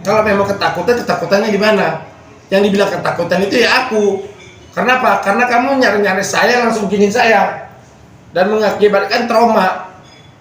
Kalau memang ketakutannya di mana? Yang dibilang ketakutan itu ya aku. Kenapa? Karena kamu nyari-nyari saya, langsung giniin saya. Dan mengakibatkan trauma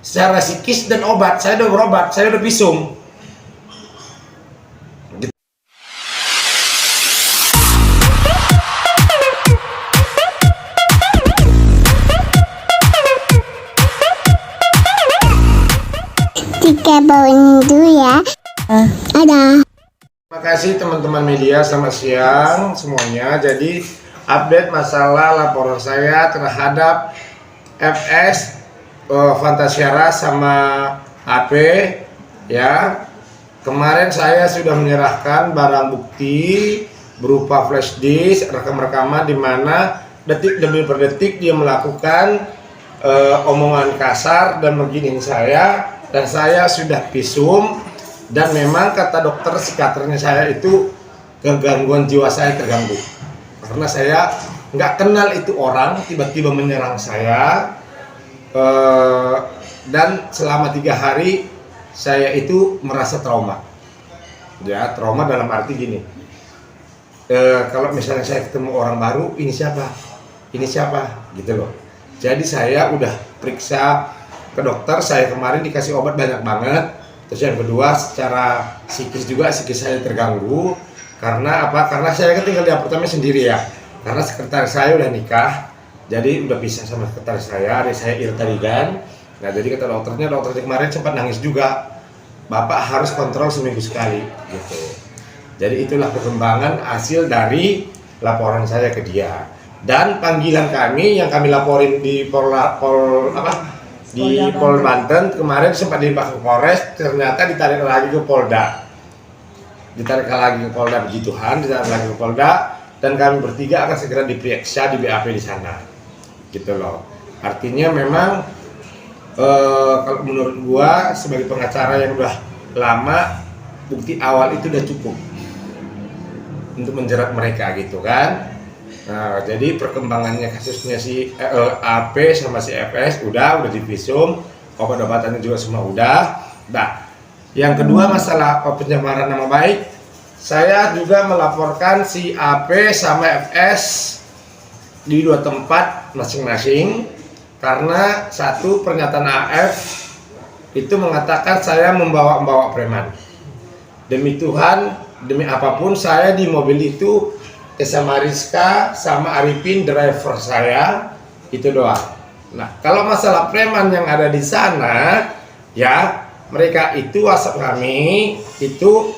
secara psikis dan obat. Saya udah berobat, saya udah visum. Tiga bawang dulu ya. Ada. Terima kasih teman-teman media, selamat siang semuanya. Jadi update masalah laporan saya terhadap FS, Fantasiara sama AP ya. Kemarin saya sudah menyerahkan barang bukti berupa flash disk, rekam-rekaman di mana detik demi detik dia melakukan omongan kasar dan mengginiin saya, dan saya sudah visum. Dan memang kata dokter psikiaternya saya itu kegangguan jiwa saya terganggu karena saya nggak kenal itu orang tiba-tiba menyerang saya, dan selama 3 hari saya itu merasa trauma ya. Trauma dalam arti gini, kalau misalnya saya ketemu orang baru, ini siapa gitu loh. Jadi saya udah periksa ke dokter, saya kemarin dikasih obat banyak banget. Terus yang kedua, secara psikis juga psikis saya terganggu. Karena apa? Karena saya kan tinggal di apartemen sendiri ya. Karena sekretaris saya udah nikah, jadi udah pisah sama sekretaris saya. Adik saya irtarigan. Nah jadi kata dokternya kemarin sempat nangis juga. Bapak harus kontrol seminggu sekali gitu. Jadi itulah perkembangan hasil dari laporan saya ke dia. Dan panggilan kami yang kami laporin di Pol Banten kemarin sempat dibawa ke Polres, ternyata ditarik lagi ke Polda. Ditarik lagi ke Polda, puji Tuhan, ditarik lagi ke Polda, dan kami bertiga akan segera diperiksa di BAP di sana. Gitu loh. Artinya memang kalau menurut gua sebagai pengacara yang udah lama, bukti awal itu udah cukup untuk menjerat mereka gitu kan. Nah, jadi perkembangannya kasusnya si AP sama si FS udah divisum, obat-obatannya juga semua udah. Nah, yang kedua masalah pencemaran nama baik, saya juga melaporkan si AP sama FS di 2 tempat masing-masing karena satu, pernyataan AF itu mengatakan saya membawa preman. Demi Tuhan, demi apapun saya di mobil itu sama Rizka sama Arifin driver saya, itu doang. Nah kalau masalah preman yang ada di sana ya, mereka itu WhatsApp kami itu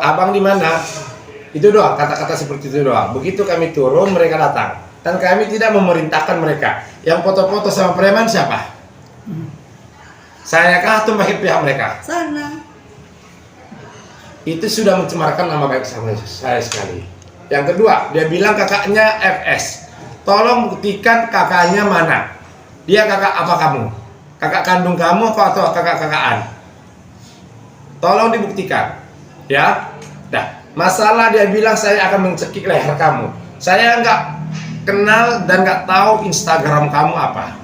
abang di mana, itu doang, kata-kata seperti itu doang. Begitu kami turun mereka datang, dan kami tidak memerintahkan mereka. Yang foto-foto sama preman siapa? Saya kah atau pihak mereka? Sana. Itu sudah mencemarkan nama baik sama saya sekali. Yang kedua, dia bilang kakaknya FS. Tolong buktikan kakaknya mana. Dia kakak apa kamu? Kakak kandung kamu atau kakak-kakaan? Tolong dibuktikan. Ya. Nah, masalah dia bilang saya akan mencekik leher kamu. Saya nggak kenal dan nggak tahu Instagram kamu apa.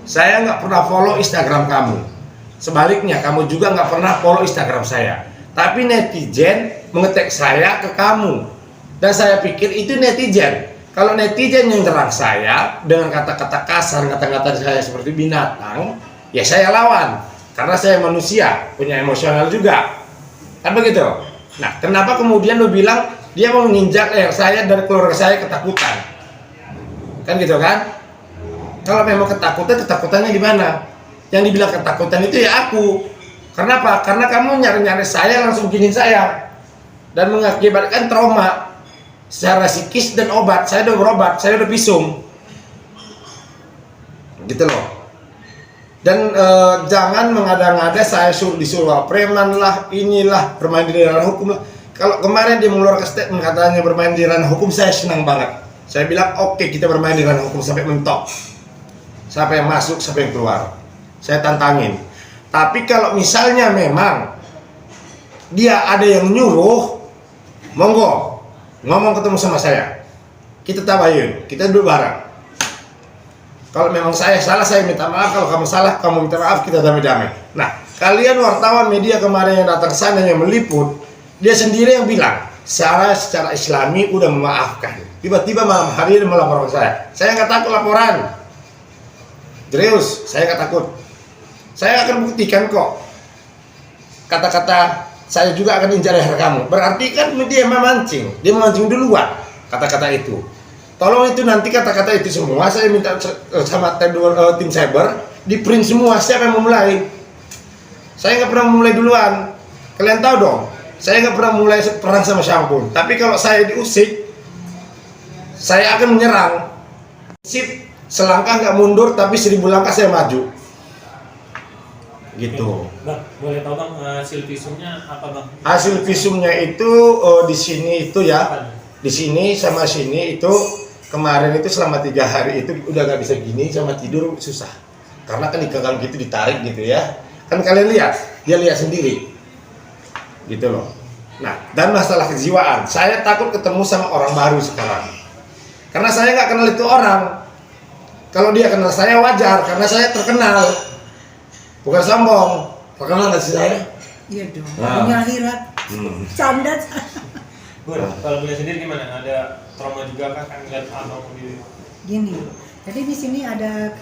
Saya nggak pernah follow Instagram kamu. Sebaliknya, kamu juga nggak pernah follow Instagram saya. Tapi netizen mengetek saya ke kamu. Dan saya pikir itu netizen. Kalau netizen yang nyerang saya dengan kata-kata kasar, kata-kata saya seperti binatang, ya saya lawan. Karena saya manusia, punya emosional juga. Kan begitu? Nah, kenapa kemudian lu bilang dia mau menginjak leher saya dan keluarga saya ketakutan? Kan gitu kan? Kalau memang ketakutannya di mana? Yang dibilang ketakutan itu ya aku. Kenapa? Karena kamu nyari-nyari saya, langsung giniin saya. Dan mengakibatkan trauma secara psikis dan obat. Saya udah berobat, saya udah visum gitu loh. Dan jangan mengada-ngada saya disuruh preman lah, inilah, bermain di ranah hukum lah. Kalau kemarin dia mengeluarkan statement katanya bermain di ranah hukum, saya senang banget. Saya bilang oke, kita bermain di ranah hukum sampai mentok, siapa yang masuk, siapa yang keluar, saya tantangin. Tapi kalau misalnya memang dia ada yang nyuruh, monggo ngomong ketemu sama saya, kita tabayun, kita duduk bareng. Kalau memang saya salah, saya minta maaf. Kalau kamu salah, kamu minta maaf, kita damai-damai. Nah, Kalian wartawan media kemarin yang datang sana yang meliput, dia sendiri yang bilang, secara Islami udah memaafkan. Tiba-tiba malam hari ini melaporkan saya. Saya nggak takut laporan. Serius, saya nggak takut. Saya akan buktikan kok. Kata-kata saya juga akan incar leher kamu. Berarti kan dia memancing. Dia memancing duluan kata-kata itu. Tolong itu nanti kata-kata itu semua saya minta sama tim cyber di print semua. Siapa yang memulai? Saya nggak pernah memulai duluan. Kalian tahu dong. Saya nggak pernah mulai perang sama siapapun. Tapi kalau saya diusik, saya akan menyerang. Sip, selangkah nggak mundur, tapi 1000 langkah saya maju. Gitu. Bang, boleh tahu bang hasil visumnya apa bang? Hasil visumnya itu di sini itu ya. Di sini sama sini itu kemarin itu selama 3 hari itu udah nggak bisa gini, sama tidur susah. Karena kan dikekang gitu, ditarik gitu ya. Kan kalian lihat, dia lihat sendiri. Gitu loh. Nah, dan masalah kejiwaan, saya takut ketemu sama orang baru sekarang. Karena saya nggak kenal itu orang. Kalau dia kenal saya wajar, karena saya terkenal. Bukan sombong. Terkenal nggak sih saya? Iya dong. Nah. Dunia akhirat. Canda. Bun, kalau boleh sendiri gimana? Ada trauma juga kah kan ngeliat abang di Gini. Jadi di sini ada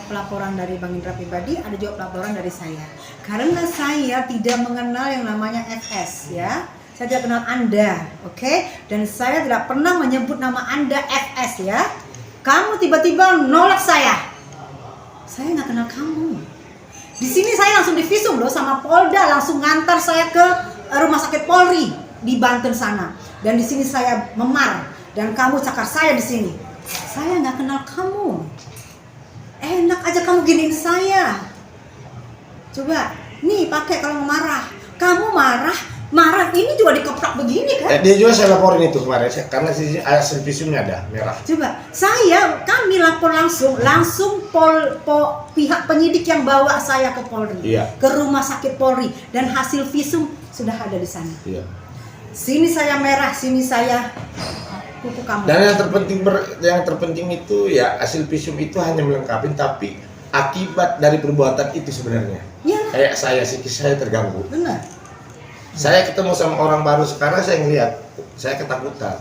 pelaporan dari Bang Indra pribadi, ada juga pelaporan dari saya. Karena saya tidak mengenal yang namanya FS ya. Saya tidak kenal Anda, oke? Dan saya tidak pernah menyebut nama Anda FS ya. Kamu tiba-tiba nolak saya. Saya nggak kenal kamu. Di sini saya langsung divisum loh sama Polda, langsung ngantar saya ke rumah sakit Polri di Banten sana. Dan di sini saya memar dan kamu cakar saya di sini. Saya nggak kenal kamu. Enak aja kamu giniin saya. Coba, nih pakai kalau mau marah. Kamu marah ini juga dikeprak begini kan? Dia juga saya laporin itu kemarin, karena sisi hasil visumnya ada merah. Coba, kami lapor langsung pihak penyidik yang bawa saya ke Polri, Iya. ke rumah sakit Polri, dan hasil visum sudah ada di sana. Iya. Sini saya merah, sini saya kuku kamu. Dan yang terpenting itu ya hasil visum itu hanya melengkapi, tapi akibat dari perbuatan itu sebenarnya. Iya, Kayak saya psikis saya terganggu. benar. Saya ketemu sama orang baru sekarang, saya ngeliat, saya ketakutan.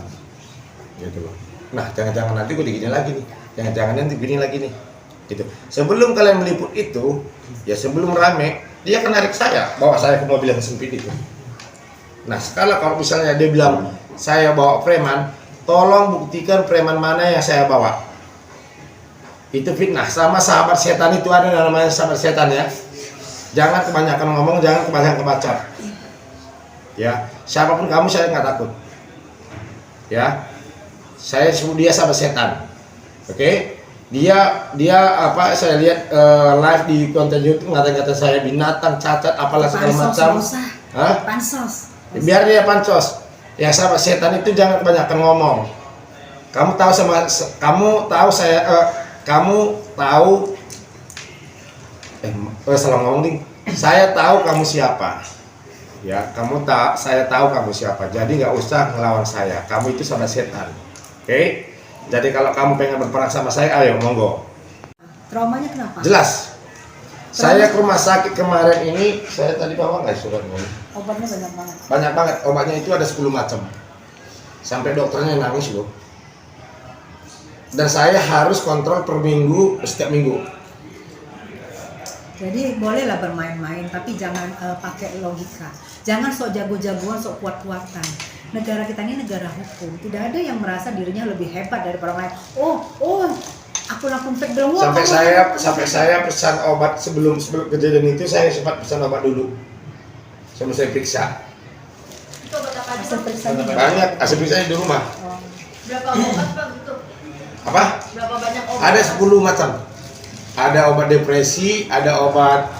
Gitu loh. Nah, jangan-jangan nanti gue digini lagi nih. Jangan-jangan nanti begini lagi nih. Gitu. Sebelum kalian meliput itu, ya sebelum rame, dia akan narik saya, bawa saya ke mobil yang sempit itu. Nah, sekarang kalau misalnya dia bilang saya bawa preman, tolong buktikan preman mana yang saya bawa. Itu fitnah. Sama sahabat setan itu ada namanya sahabat setan ya. Jangan kebanyakan ngomong, jangan kebanyakan kebacot. Ya, siapapun kamu saya nggak takut. Ya, saya sebut dia sahabat setan. Oke? Dia apa? Saya lihat live di konten YouTube ngata-ngata saya binatang, cacat, apalah segala macam. Hah? Pansos. Biar dia pancos. Ya sahabat setan itu jangan kebanyakan ngomong. Kamu tahu salah ngomong nih. Saya tahu kamu siapa. Ya, saya tahu kamu siapa. Jadi nggak usah ngelawan saya. Kamu itu sahabat setan. Oke? Jadi kalau kamu pengen berperang sama saya, ayo monggo. Traumanya kenapa? Jelas. Saya ke rumah sakit kemarin ini, saya tadi bawa nggak surat ngomong. Obatnya banyak banget. Banyak banget, obatnya itu ada 10 macam. Sampai dokternya nangis loh. Dan saya harus kontrol per minggu, setiap minggu. Jadi bolehlah bermain-main, tapi jangan pakai logika. Jangan sok jago-jagoan, sok kuat-kuatan. Negara kita ini negara hukum. Tidak ada yang merasa dirinya lebih hebat daripada orang lain. Oh, aku langsung fake bilang. Sampai saya pesan obat sebelum kejadian itu, saya sempat pesan obat dulu. Sebelum saya periksa. Itu obat apa aja? Hasil Bang? periksaan. Banyak, hasil periksanya di rumah. Oh. Berapa obat bang itu? Apa? Berapa banyak obat? Ada 10 macam. Ada obat depresi, ada obat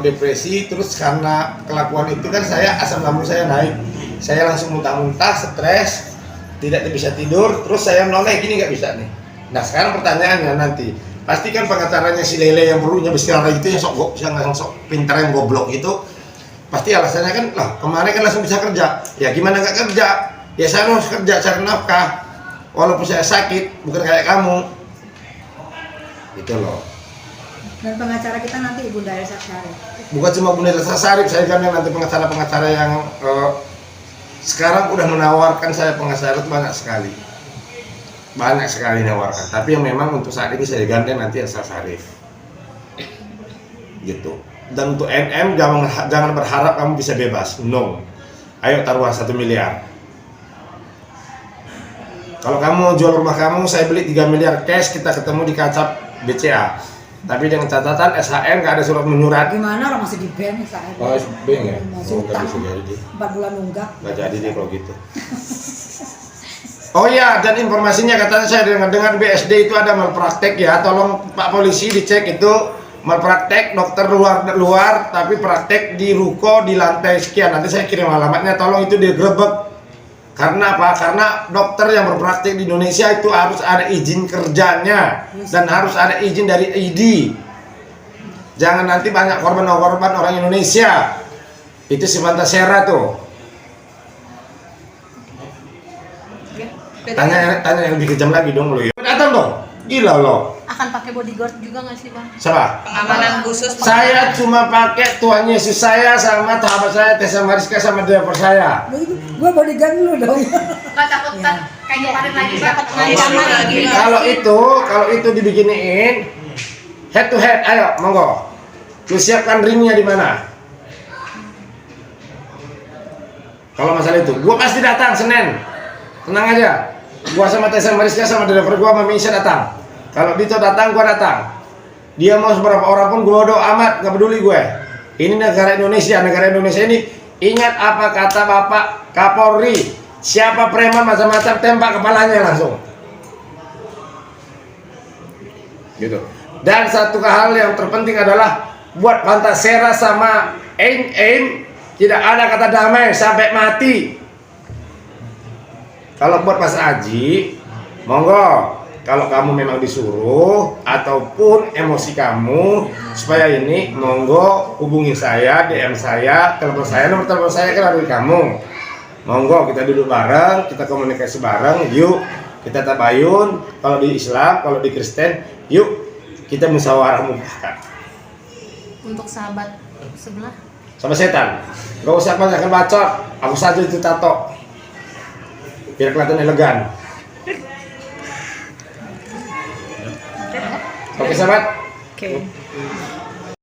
depresi, terus karena kelakuan itu kan saya asam lambung saya naik. Saya langsung muntah-muntah, stres, tidak bisa tidur, terus saya noleh gini nggak bisa nih. Nah sekarang pertanyaannya nanti, pastikan pengacaranya si Lele yang perlunya bersiara itu yang sok pintar yang goblok itu, pasti alasannya kan, lah kemarin kan langsung bisa kerja, ya gimana nggak kerja? Ya saya harus kerja cari nafkah, walaupun saya sakit, bukan kayak kamu, gitu loh. Dan pengacara kita nanti Ibu Elsa Syarif. Bukan cuma Bunda Elsa Syarif, saya kan nanti pengacara-pengacara yang sekarang udah menawarkan saya pengacara itu banyak sekali menawarkan. Tapi yang memang untuk saat ini saya gandeng nanti Elsa Syarif, gitu. Dan untuk NM jangan berharap kamu bisa bebas, no. Ayo taruhan 1 miliar. Kalau kamu jual rumah kamu, saya beli 3 miliar cash, kita ketemu di Kacap BCA. Tapi dengan catatan SHM nggak ada surat menyurat. Gimana orang masih di band SHM? Oh, beng ya? Masih Oh, nggak utang. bisa jadi. 4 bulan nunggak. Nggak jadi deh kalau gitu. Oh ya, dan informasinya katanya saya dengar BSD itu ada malpraktek ya. Tolong Pak Polisi dicek itu malpraktek dokter luar tapi praktek di ruko di lantai sekian. Nanti saya kirim alamatnya, tolong itu digerebek. Karena apa? Karena dokter yang berpraktik di Indonesia itu harus ada izin kerjanya dan harus ada izin dari ID. Jangan nanti banyak korban orang Indonesia. Itu si Fantasera tuh. Tanya yang lebih kejam lagi dong lo ya. Datang dong. Gila lo. Akan pakai bodyguard juga nggak sih bang? Siapa? Pengamanan khusus. Saya cuma pakai Tuhan Yesus saya sama sahabat saya Tessa Mariska sama driver saya. Gue bodyguard dulu dong. Nggak takut kan? Kayak kemarin lagi dapat Iya. ancaman lagi. Kalau itu dibikinin head to head, ayo monggo. Lu siapkan ringnya di mana? Kalau masalah itu, gua pasti datang Senin. Tenang aja. Gua sama Tessa Mariska sama driver gua sama Misha datang. Kalau Dito datang, gua datang. Dia mau seberapa orang pun gua bodo amat, gak peduli gue. Ini negara Indonesia ini ingat apa kata Bapak Kapolri. Siapa preman macam-macam tembak kepalanya langsung. Gitu. Dan satu hal yang terpenting adalah buat Fantasera sama Aim tidak ada kata damai sampai mati. Kalau buat Mas Aji, monggo. Kalau kamu memang disuruh ataupun emosi kamu supaya ini, monggo hubungi saya, DM saya, telepon saya, nomor telepon saya kan ada di kamu. Monggo kita duduk bareng, kita komunikasi bareng, yuk kita tabayun. Kalau di Islam, kalau di Kristen, yuk kita musyawarah mufakat. Untuk sahabat sebelah. Sama setan, gak usah banyak bacot, aku saja itu tato, biar kelihatan elegan. Oke sahabat. Oke.